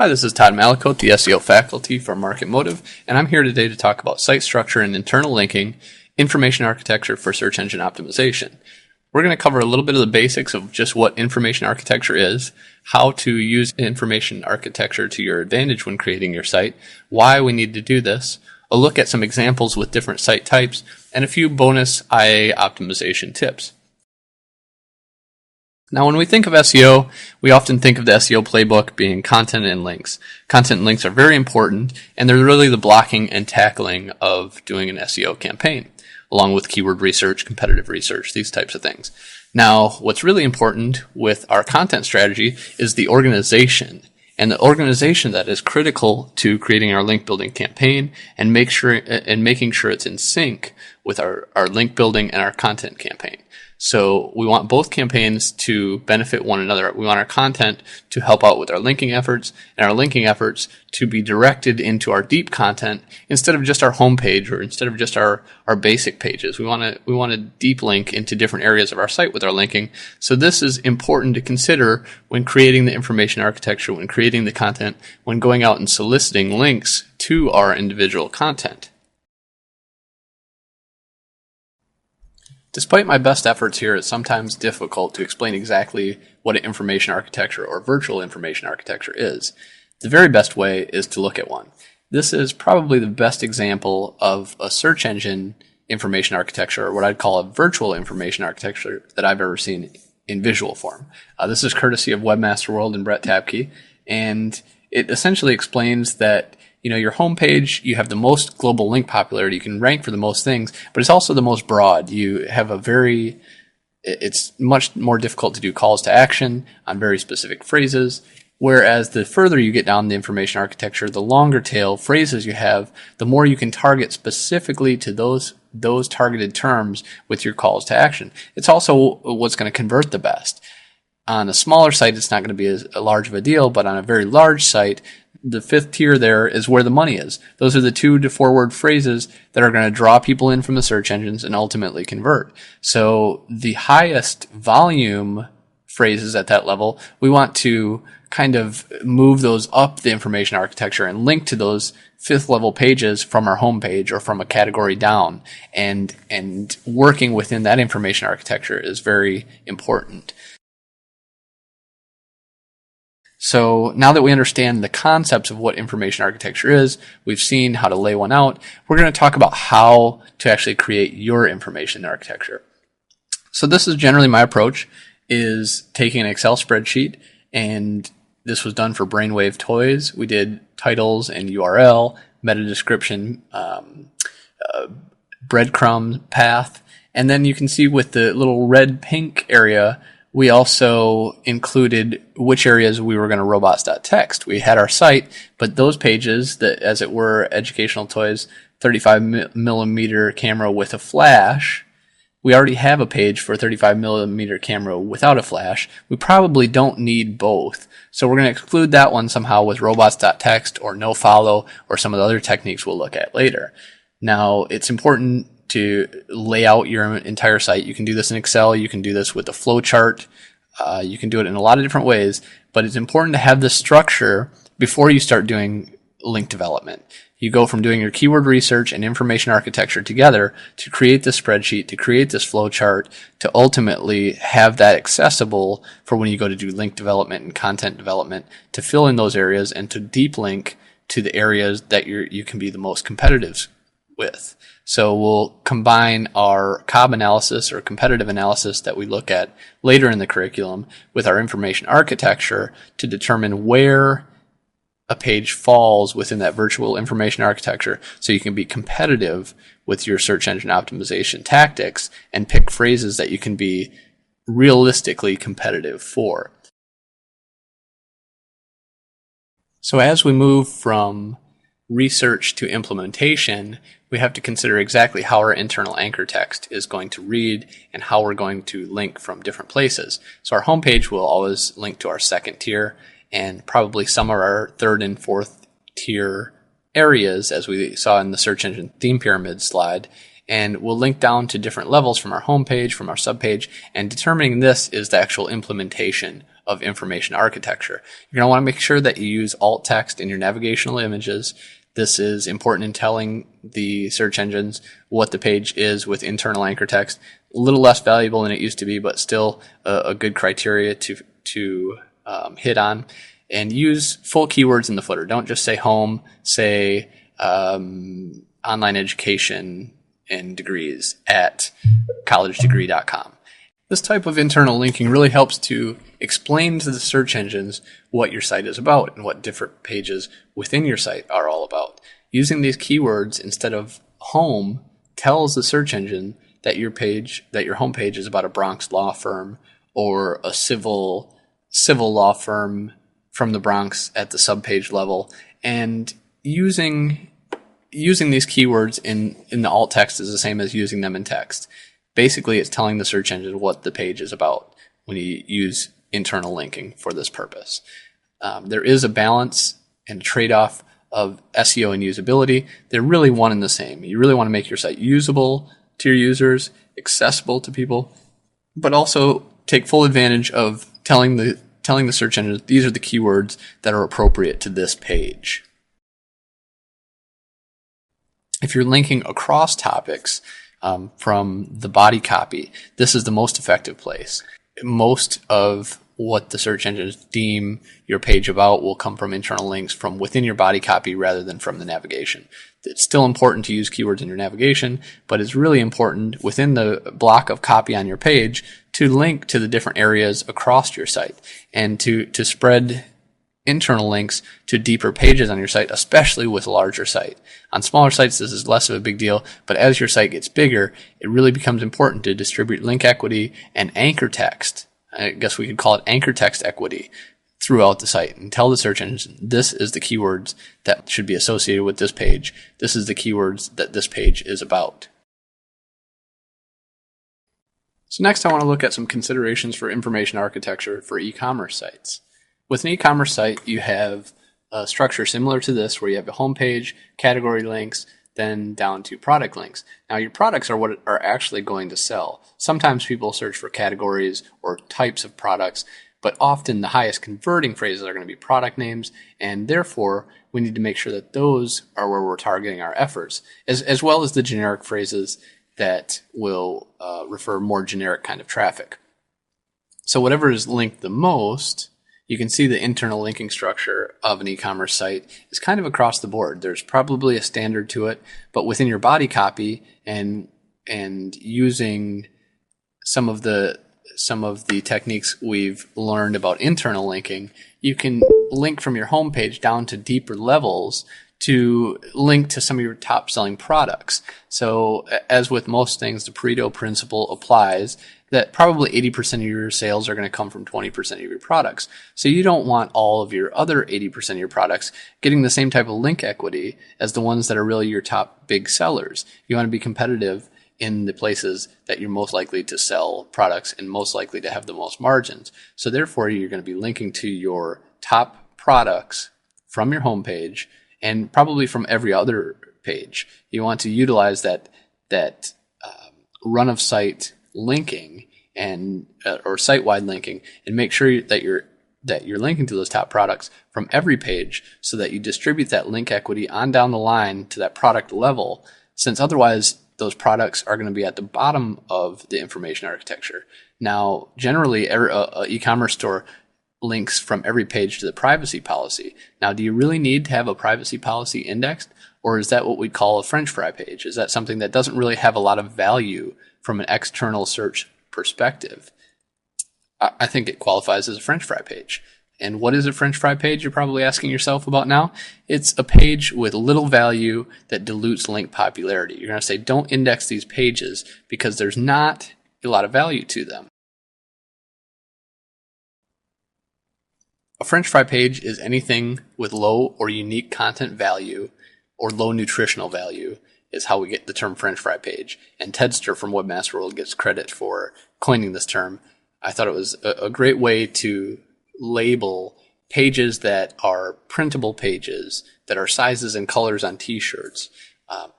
Hi, this is Todd Malakote, the SEO faculty from Market Motive, and I'm here today to talk about site structure and internal linking, information architecture for search engine optimization. We're going to cover a little bit of the basics of just what information architecture is, how to use information architecture to your advantage when creating your site, why we need to do this, a look at some examples with different site types, and a few bonus IA optimization tips. Now, when we think of SEO, we often think of the SEO playbook being content and links. Content and links are very important, and they're really the blocking and tackling of doing an SEO campaign, along with keyword research, competitive research, these types of things. Now, what's really important with our content strategy is the organization, and the organization that is critical to creating our link building campaign and making sure it's in sync with our link building and our content campaign. So we want both campaigns to benefit one another. We want our content to help out with our linking efforts and our linking efforts to be directed into our deep content instead of just our homepage or instead of just our basic pages. We want to deep link into different areas of our site with our linking. So this is important to consider when creating the information architecture, when creating the content, when going out and soliciting links to our individual content. Despite my best efforts here, it's sometimes difficult to explain exactly what an information architecture or virtual information architecture is. The very best way is to look at one. This is probably the best example of a search engine information architecture, or what I'd call a virtual information architecture, that I've ever seen in visual form. This is courtesy of Webmaster World and Brett Tapke, and it essentially explains that your homepage, you have the most global link popularity. You can rank for the most things, but it's also the most broad. You have it's much more difficult to do calls to action on very specific phrases. Whereas the further you get down the information architecture, the longer tail phrases you have, the more you can target specifically to those targeted terms with your calls to action. It's also what's going to convert the best. On a smaller site, it's not going to be as large of a deal, but on a very large site, the fifth tier there is where the money is. Those are the 2 to 4 word phrases that are going to draw people in from the search engines and ultimately convert. So the highest volume phrases at that level, we want to kind of move those up the information architecture and link to those 5th level pages from our homepage or from a category down. And working within that information architecture is very important. So now that we understand the concepts of what information architecture is, we've seen how to lay one out, we're going to talk about how to actually create your information architecture. So this is generally my approach, is taking an Excel spreadsheet, and this was done for Brainwave Toys. We did titles and URL, meta description, breadcrumb path, and then you can see with the little red pink area, we also included which areas we were going to robots.txt. We had our site, but those pages, that, as it were, educational toys, 35 millimeter camera with a flash, we already have a page for a 35 millimeter camera without a flash. We probably don't need both. So we're going to exclude that one somehow with robots.txt or no follow or some of the other techniques we'll look at later. Now, it's important to lay out your entire site. You can do this in Excel. You can do this with a flow chart. You can do it in a lot of different ways, but it's important to have this structure before you start doing link development. You go from doing your keyword research and information architecture together to create this spreadsheet, to create this flow chart, to ultimately have that accessible for when you go to do link development and content development, to fill in those areas and to deep link to the areas that you can be the most competitive with. So we'll combine our COB analysis or competitive analysis that we look at later in the curriculum with our information architecture to determine where a page falls within that virtual information architecture so you can be competitive with your search engine optimization tactics and pick phrases that you can be realistically competitive for. So as we move from research to implementation, we have to consider exactly how our internal anchor text is going to read and how we're going to link from different places. So our homepage will always link to our 2nd tier and probably some of our 3rd and 4th tier areas, as we saw in the search engine theme pyramid slide. And we'll link down to different levels from our homepage, from our subpage, and determining this is the actual implementation of information architecture. You're going to want to make sure that you use alt text in your navigational images. This is important in telling the search engines what the page is with internal anchor text. A little less valuable than it used to be, but still a good criteria to hit on. And use full keywords in the footer. Don't just say home, say online education and degrees at collegedegree.com. This type of internal linking really helps to explain to the search engines what your site is about and what different pages within your site are all about. Using these keywords instead of home tells the search engine that your home page is about a Bronx law firm or a civil law firm from the Bronx at the subpage level. And using these keywords in the alt text is the same as using them in text. Basically, it's telling the search engine what the page is about when you use internal linking for this purpose. There is a balance and a trade-off of SEO and usability. They're really one and the same. You really want to make your site usable to your users, accessible to people, but also take full advantage of telling the search engine these are the keywords that are appropriate to this page. If you're linking across topics from the body copy, this is the most effective place. Most of what the search engines deem your page about will come from internal links from within your body copy rather than from the navigation. It's still important to use keywords in your navigation, but it's really important within the block of copy on your page to link to the different areas across your site and to spread internal links to deeper pages on your site, especially with a larger site. On smaller sites, this is less of a big deal, but as your site gets bigger, it really becomes important to distribute link equity and anchor text. I guess we could call it anchor text equity throughout the site and tell the search engine this is the keywords that should be associated with this page. This is the keywords that this page is about. So next I want to look at some considerations for information architecture for e-commerce sites. With an e-commerce site, you have a structure similar to this where you have a home page, category links, then down to product links. Now your products are what are actually going to sell. Sometimes people search for categories or types of products, but often the highest converting phrases are going to be product names, and therefore we need to make sure that those are where we're targeting our efforts, as well as the generic phrases that will refer more generic kind of traffic. So whatever is linked the most, you can see the internal linking structure of an e-commerce site is kind of across the board. There's probably a standard to it, but within your body copy and using some of the techniques we've learned about internal linking, you can link from your homepage down to deeper levels to link to some of your top selling products. So as with most things, the Pareto principle applies that probably 80% of your sales are going to come from 20% of your products. So you don't want all of your other 80% of your products getting the same type of link equity as the ones that are really your top big sellers. You want to be competitive in the places that you're most likely to sell products and most likely to have the most margins. So therefore, you're going to be linking to your top products from your homepage and probably from every other page. You want to utilize that run of site linking and or site-wide linking, and make sure that you're linking to those top products from every page, so that you distribute that link equity on down the line to that product level. Since otherwise, those products are going to be at the bottom of the information architecture. Now, generally, an e-commerce store links from every page to the privacy policy. Now, do you really need to have a privacy policy indexed, or is that what we call a French fry page? Is that something that doesn't really have a lot of value from an external search perspective? I think it qualifies as a French fry page. And what is a French fry page, you're probably asking yourself about now? It's a page with little value that dilutes link popularity. You're going to say, don't index these pages because there's not a lot of value to them. A French fry page is anything with low or unique content value or low nutritional value is how we get the term French fry page. And Tedster from Webmaster World gets credit for coining this term. I thought it was a great way to label pages that are printable pages, that are sizes and colors on t-shirts,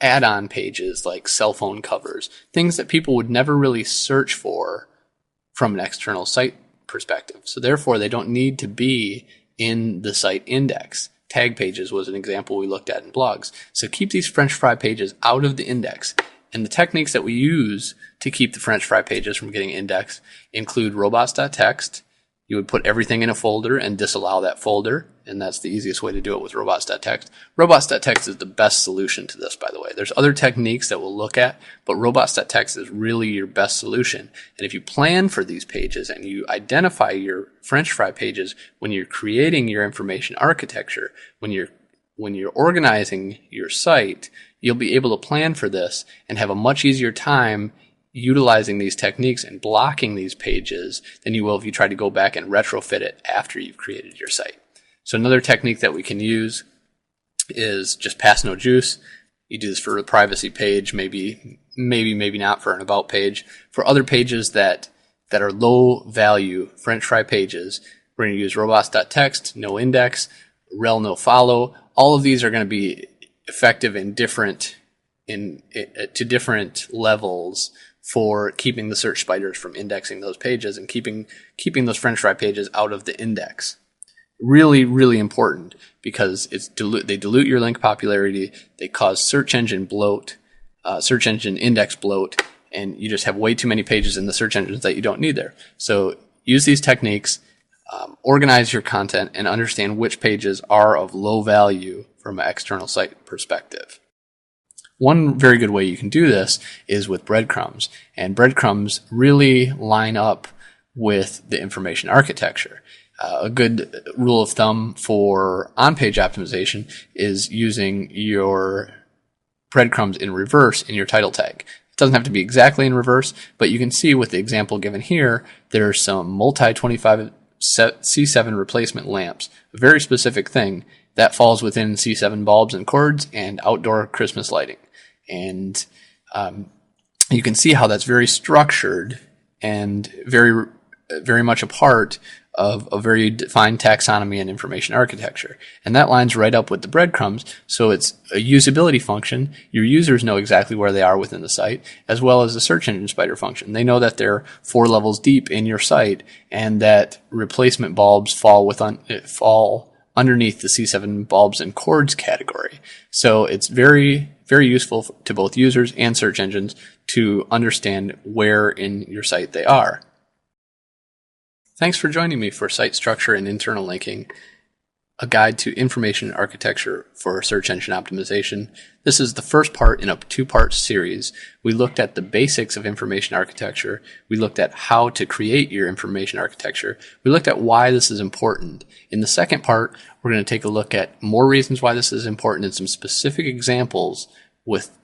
add-on pages like cell phone covers, things that people would never really search for from an external site perspective. So therefore, they don't need to be in the site index. Tag pages was an example we looked at in blogs. So keep these French fry pages out of the index. And the techniques that we use to keep the French fry pages from getting indexed include robots.txt. You would put everything in a folder and disallow that folder, and that's the easiest way to do it with robots.txt. Robots.txt is the best solution to this, by the way. There's other techniques that we'll look at, but robots.txt is really your best solution. And if you plan for these pages and you identify your French fry pages when you're creating your information architecture, when you're organizing your site, you'll be able to plan for this and have a much easier time utilizing these techniques and blocking these pages than you will if you try to go back and retrofit it after you've created your site. So another technique that we can use is just pass no juice. You do this for a privacy page, maybe not for an about page. For other pages that are low value French fry pages, we're going to use robots.txt, no index, rel no follow. All of these are going to be effective to different levels for keeping the search spiders from indexing those pages and keeping those French fry pages out of the index. Really, really important because they dilute your link popularity, they cause search engine bloat, search engine index bloat, and you just have way too many pages in the search engines that you don't need there. So use these techniques, organize your content, and understand which pages are of low value from an external site perspective. One very good way you can do this is with breadcrumbs, and breadcrumbs really line up with the information architecture. A good rule of thumb for on-page optimization is using your breadcrumbs in reverse in your title tag. It doesn't have to be exactly in reverse, but you can see with the example given here, there's some multi-25 C7 replacement lamps, a very specific thing that falls within C7 bulbs and cords and outdoor Christmas lighting. And you can see how that's very structured and very, very much a part of a very defined taxonomy and information architecture. And that lines right up with the breadcrumbs. So it's a usability function. Your users know exactly where they are within the site, as well as a search engine spider function. They know that they're 4 levels deep in your site and that replacement bulbs fall underneath the C7 bulbs and cords category. So it's very, very useful to both users and search engines to understand where in your site they are. Thanks for joining me for Site Structure and Internal Linking, a guide to information architecture for search engine optimization. This is the first part in a 2-part series. We looked at the basics of information architecture. We looked at how to create your information architecture. We looked at why this is important. In the second part, we're going to take a look at more reasons why this is important and some specific examples with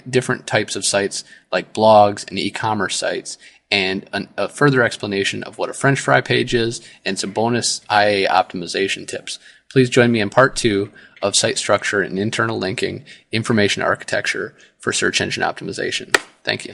different types of sites like blogs and e-commerce sites, and a further explanation of what a French fry page is and some bonus IA optimization tips. Please join me in part 2 of Site Structure and Internal Linking, Information Architecture for Search Engine Optimization. Thank you.